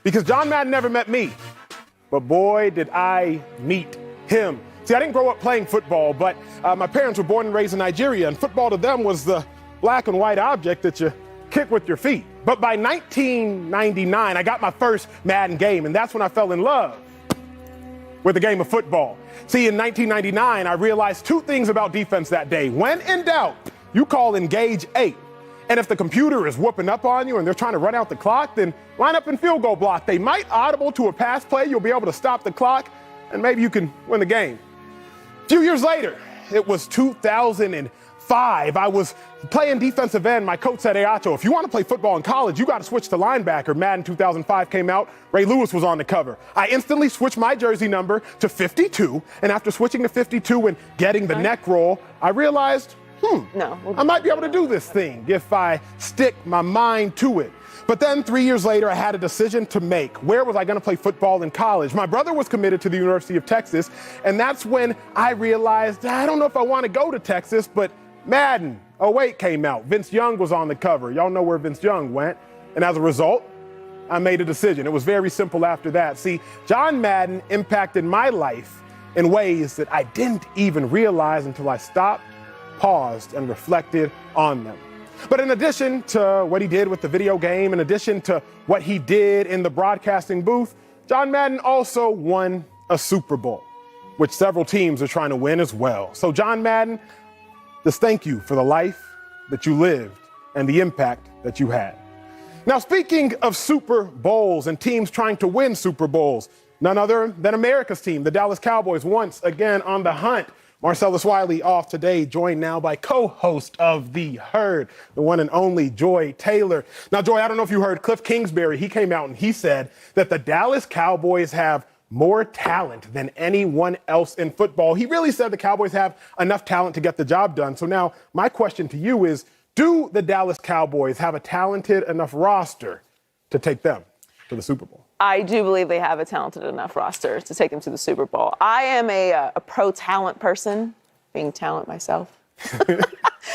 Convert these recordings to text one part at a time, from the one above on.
Because John Madden never met me, but boy, did I meet him. See, I didn't grow up playing football, but my parents were born and raised in Nigeria, and football to them was the black and white object that you kick with your feet. But by 1999, I got my first Madden game, and that's when I fell in love with the game of football. See, in 1999, I realized two things about defense that day. When in doubt, you call engage 8. And if the computer is whooping up on you and they're trying to run out the clock, then line up in field goal block. They might audible to a pass play. You'll be able to stop the clock, and maybe you can win the game. A few years later, it was 2005. I was playing defensive end. My coach said, "Hey, Acho, if you want to play football in college, you got to switch to linebacker." Madden 2005 came out. Ray Lewis was on the cover. I instantly switched my jersey number to 52, and after switching to 52 and getting the neck roll, I realized, I might be able to do this thing if I stick my mind to it. But then 3 years later, I had a decision to make. Where was I going to play football in college? My brother was committed to the University of Texas, and that's when I realized, I don't know if I want to go to Texas, but Madden 08 came out. Vince Young was on the cover. Y'all know where Vince Young went. And as a result, I made a decision. It was very simple after that. See, John Madden impacted my life in ways that I didn't even realize until I stopped, paused, and reflected on them. But in addition to what he did with the video game, in addition to what he did in the broadcasting booth, John Madden also won a Super Bowl, which several teams are trying to win as well. So John Madden, just thank you for the life that you lived and the impact that you had. Now, speaking of Super Bowls and teams trying to win Super Bowls, none other than America's team, the Dallas Cowboys, once again on the hunt. Marcellus Wiley off today, joined now by co-host of The Herd, the one and only Joy Taylor. Now, Joy, I don't know if you heard Cliff Kingsbury. He came out and he said that the Dallas Cowboys have more talent than anyone else in football. He really said the Cowboys have enough talent to get the job done. So now my question to you is, do the Dallas Cowboys have a talented enough roster to take them to the Super Bowl? I do believe they have a talented enough roster to take them to the Super Bowl. I am a pro-talent person, being talent myself. So this is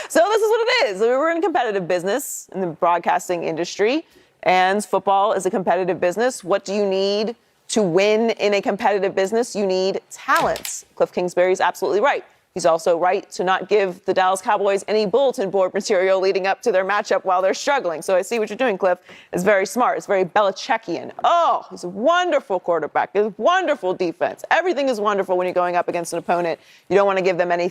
what it is. We're in a competitive business in the broadcasting industry, and football is a competitive business. What do you need to win in a competitive business? You need talent. Cliff Kingsbury is absolutely right. He's also right to not give the Dallas Cowboys any bulletin board material leading up to their matchup while they're struggling. So I see what you're doing, Cliff. It's very smart. It's very Belichickian. Oh, he's a wonderful quarterback. He's a wonderful defense. Everything is wonderful when you're going up against an opponent. You don't want to give them any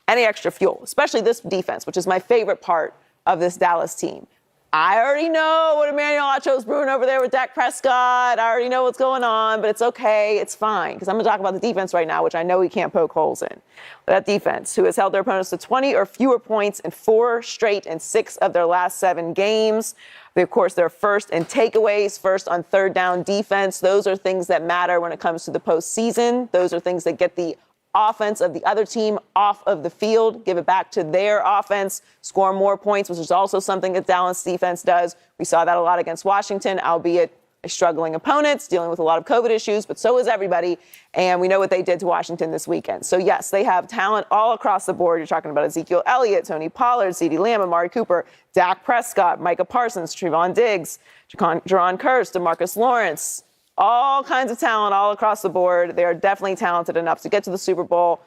extra fuel, especially this defense, which is my favorite part of this Dallas team. I already know what Emmanuel Acho's brewing over there with Dak Prescott. I already know what's going on, but it's okay. It's fine, because I'm going to talk about the defense right now, which I know he can't poke holes in. That defense, who has held their opponents to 20 or fewer points in 4 straight and 6 of their last 7 games. They, of course, they're first in takeaways, first on third down defense. Those are things that matter when it comes to the postseason. Those are things that get the offense of the other team off of the field, give it back to their offense, score more points, which is also something that Dallas defense does. We saw that a lot against Washington, albeit a struggling opponent, dealing with a lot of COVID issues, but so is everybody. And we know what they did to Washington this weekend. So, yes, they have talent all across the board. You're talking about Ezekiel Elliott, Tony Pollard, CeeDee Lamb, Amari Cooper, Dak Prescott, Micah Parsons, Trevon Diggs, Jaron Kearse, DeMarcus Lawrence. All kinds of talent all across the board. They are definitely talented enough to get to the Super Bowl.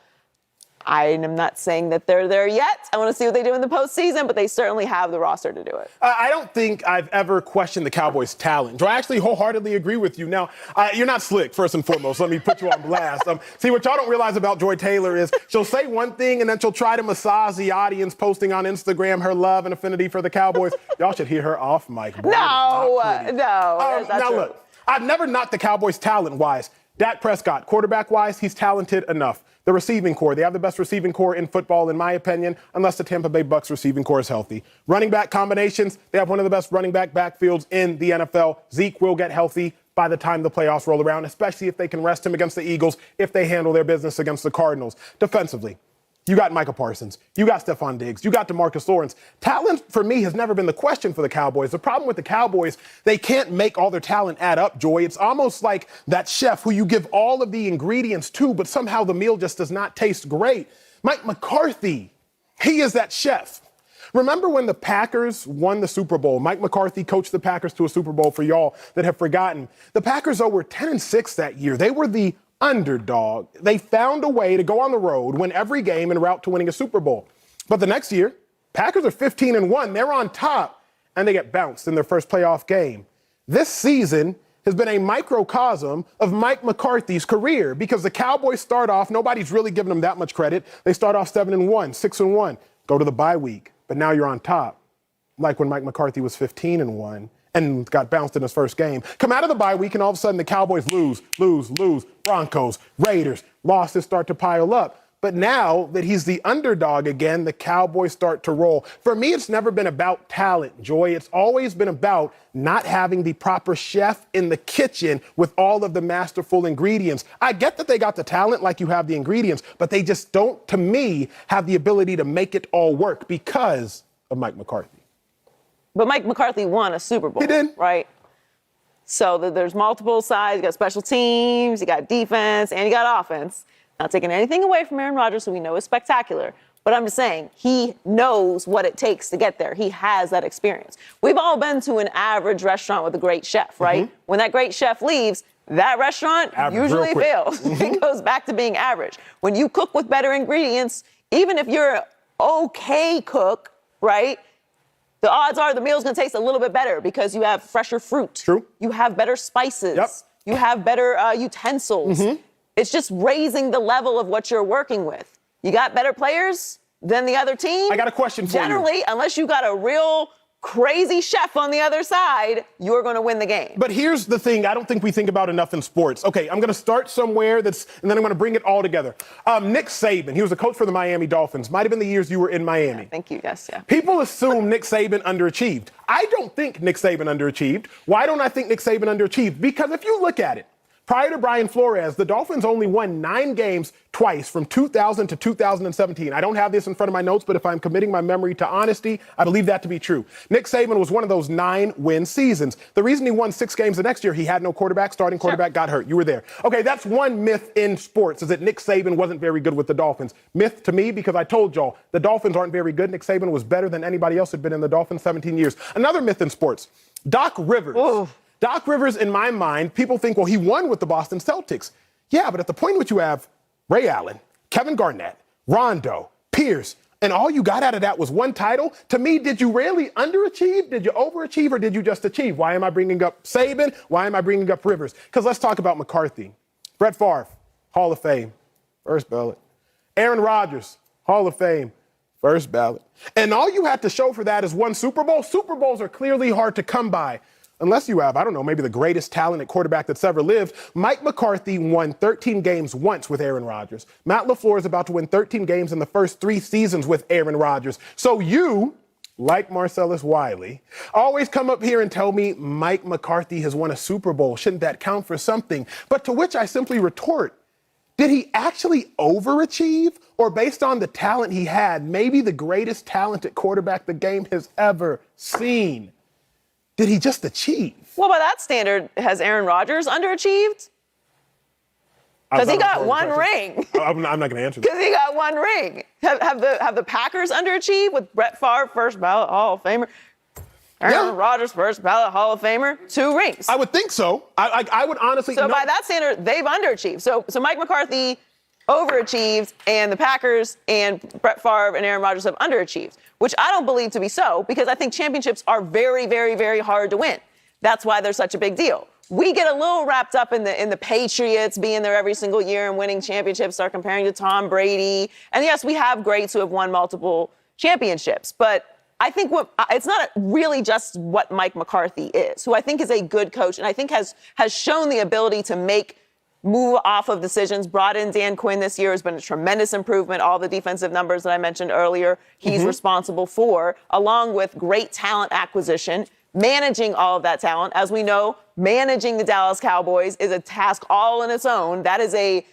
I am not saying that they're there yet. I want to see what they do in the postseason, but they certainly have the roster to do it. I don't think I've ever questioned the Cowboys' talent. I actually wholeheartedly agree with you. Now, you're not slick, first and foremost. Let me put you on blast. See, what y'all don't realize about Joy Taylor is she'll say one thing, and then she'll try to massage the audience, posting on Instagram her love and affinity for the Cowboys. Y'all should hear her off mic. Boy, No. Now, look. I've never knocked the Cowboys talent-wise. Dak Prescott, quarterback-wise, he's talented enough. The receiving core, they have the best receiving core in football, in my opinion, unless the Tampa Bay Bucs receiving core is healthy. Running back combinations, they have one of the best running back backfields in the NFL. Zeke will get healthy by the time the playoffs roll around, especially if they can rest him against the Eagles, if they handle their business against the Cardinals. Defensively, you got Micah Parsons. You got Stephon Diggs. You got DeMarcus Lawrence. Talent, for me, has never been the question for the Cowboys. The problem with the Cowboys, they can't make all their talent add up, Joy. It's almost like that chef who you give all of the ingredients to, but somehow the meal just does not taste great. Mike McCarthy, he is that chef. Remember when the Packers won the Super Bowl? Mike McCarthy coached the Packers to a Super Bowl, for y'all that have forgotten. The Packers, though, were 10-6 that year. They were the underdog. They found a way to go on the road, win every game, en route to winning a Super Bowl. But the next year, Packers are 15-1. They're on top, and they get bounced in their first playoff game. This season has been a microcosm of Mike McCarthy's career because the Cowboys start off, nobody's really giving them that much credit. They start off 7-1, 6-1, go to the bye week, but now you're on top. Like when Mike McCarthy was 15-1 and got bounced in his first game. Come out of the bye week and all of a sudden the Cowboys lose. Broncos, Raiders, losses start to pile up. But now that he's the underdog again, the Cowboys start to roll. For me, it's never been about talent, Joy. It's always been about not having the proper chef in the kitchen with all of the masterful ingredients. I get that they got the talent like you have the ingredients, but they just don't, to me, have the ability to make it all work because of Mike McCarthy. But Mike McCarthy won a Super Bowl. He did. Right? So there's multiple sides. You got special teams, you got defense, and you got offense. Not taking anything away from Aaron Rodgers, who we know is spectacular. But I'm just saying, he knows what it takes to get there. He has that experience. We've all been to an average restaurant with a great chef, right? Mm-hmm. When that great chef leaves, that restaurant usually fails. Mm-hmm. It goes back to being average. When you cook with better ingredients, even if you're an okay cook, right, the odds are the meal's going to taste a little bit better because you have fresher fruit. True. You have better spices. Yep. You have better utensils. Mm-hmm. It's just raising the level of what you're working with. You got better players than the other team. I got a question for you. Generally, unless you got a real crazy chef on the other side, you're going to win the game. But here's the thing I don't think we think about enough in sports. Okay, I'm going to start somewhere and then I'm going to bring it all together. Nick Saban, he was a coach for the Miami Dolphins. Might have been the years you were in Miami. Yeah, thank you, yes, yeah. People assume Nick Saban underachieved. I don't think Nick Saban underachieved. Why don't I think Nick Saban underachieved? Because if you look at it, prior to Brian Flores, the Dolphins only won 9 games twice from 2000 to 2017. I don't have this in front of my notes, but if I'm committing my memory to honesty, I believe that to be true. Nick Saban was one of those 9-win seasons. The reason he won 6 games the next year, he had no quarterback. Starting quarterback got hurt. You were there. Okay, that's one myth in sports, is that Nick Saban wasn't very good with the Dolphins. Myth to me, because I told y'all, the Dolphins aren't very good. Nick Saban was better than anybody else who'd been in the Dolphins 17 years. Another myth in sports, Doc Rivers. Ooh. Doc Rivers, in my mind, people think, well, he won with the Boston Celtics. Yeah, but at the point in which you have Ray Allen, Kevin Garnett, Rondo, Pierce, and all you got out of that was one title, to me, did you really underachieve? Did you overachieve, or did you just achieve? Why am I bringing up Saban? Why am I bringing up Rivers? Because let's talk about McCarthy. Brett Favre, Hall of Fame, first ballot. Aaron Rodgers, Hall of Fame, first ballot. And all you had to show for that is one Super Bowl. Super Bowls are clearly hard to come by. Unless you have, I don't know, maybe the greatest talent at quarterback that's ever lived. Mike McCarthy won 13 games once with Aaron Rodgers. Matt LaFleur is about to win 13 games in the first 3 seasons with Aaron Rodgers. So you, like Marcellus Wiley, always come up here and tell me Mike McCarthy has won a Super Bowl. Shouldn't that count for something? But to which I simply retort, did he actually overachieve? Or based on the talent he had, maybe the greatest talent at quarterback the game has ever seen? Did he just achieve? Well, by that standard, has Aaron Rodgers underachieved? Because he got one ring. I'm not going to answer that. Because he got one ring. Have the Packers underachieved with Brett Favre, first ballot Hall of Famer? Aaron Rodgers, first ballot Hall of Famer, 2 rings. I would think so. I would honestly. So by that standard, they've underachieved. So Mike McCarthy overachieved, and the Packers and Brett Favre and Aaron Rodgers have underachieved, which I don't believe to be so, because I think championships are very, very, very hard to win. That's why they're such a big deal. We get a little wrapped up in the Patriots being there every single year and winning championships, start comparing to Tom Brady. And yes, we have greats who have won multiple championships, but I think it's not really just what Mike McCarthy is, who I think is a good coach and I think has shown the ability to move off of decisions. Brought in Dan Quinn this year, has been a tremendous improvement. All the defensive numbers that I mentioned earlier, he's responsible for, along with great talent acquisition, managing all of that talent. As we know, managing the Dallas Cowboys is a task all in its own. That is a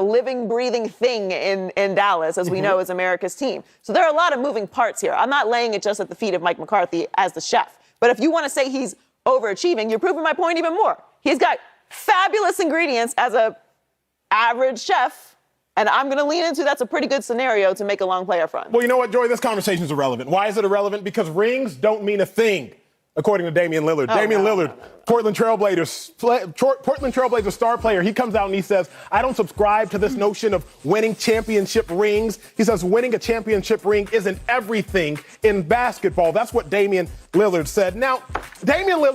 living, breathing thing in Dallas, as we know, is America's team. So there are a lot of moving parts here. I'm not laying it just at the feet of Mike McCarthy as the chef. But if you want to say he's overachieving, you're proving my point even more. He's got fabulous ingredients as a average chef, And I'm going to lean into that's a pretty good scenario to make a long playoff run. Well, you know what, Joy? This conversation is irrelevant. Why is it irrelevant? Because rings don't mean a thing, according to Damian Lillard. Lillard, Portland Trailblazers star player, he comes out and he says, I don't subscribe to this notion of winning championship rings. He says winning a championship ring isn't everything in basketball. That's what Damian Lillard said. Now, Damian Lillard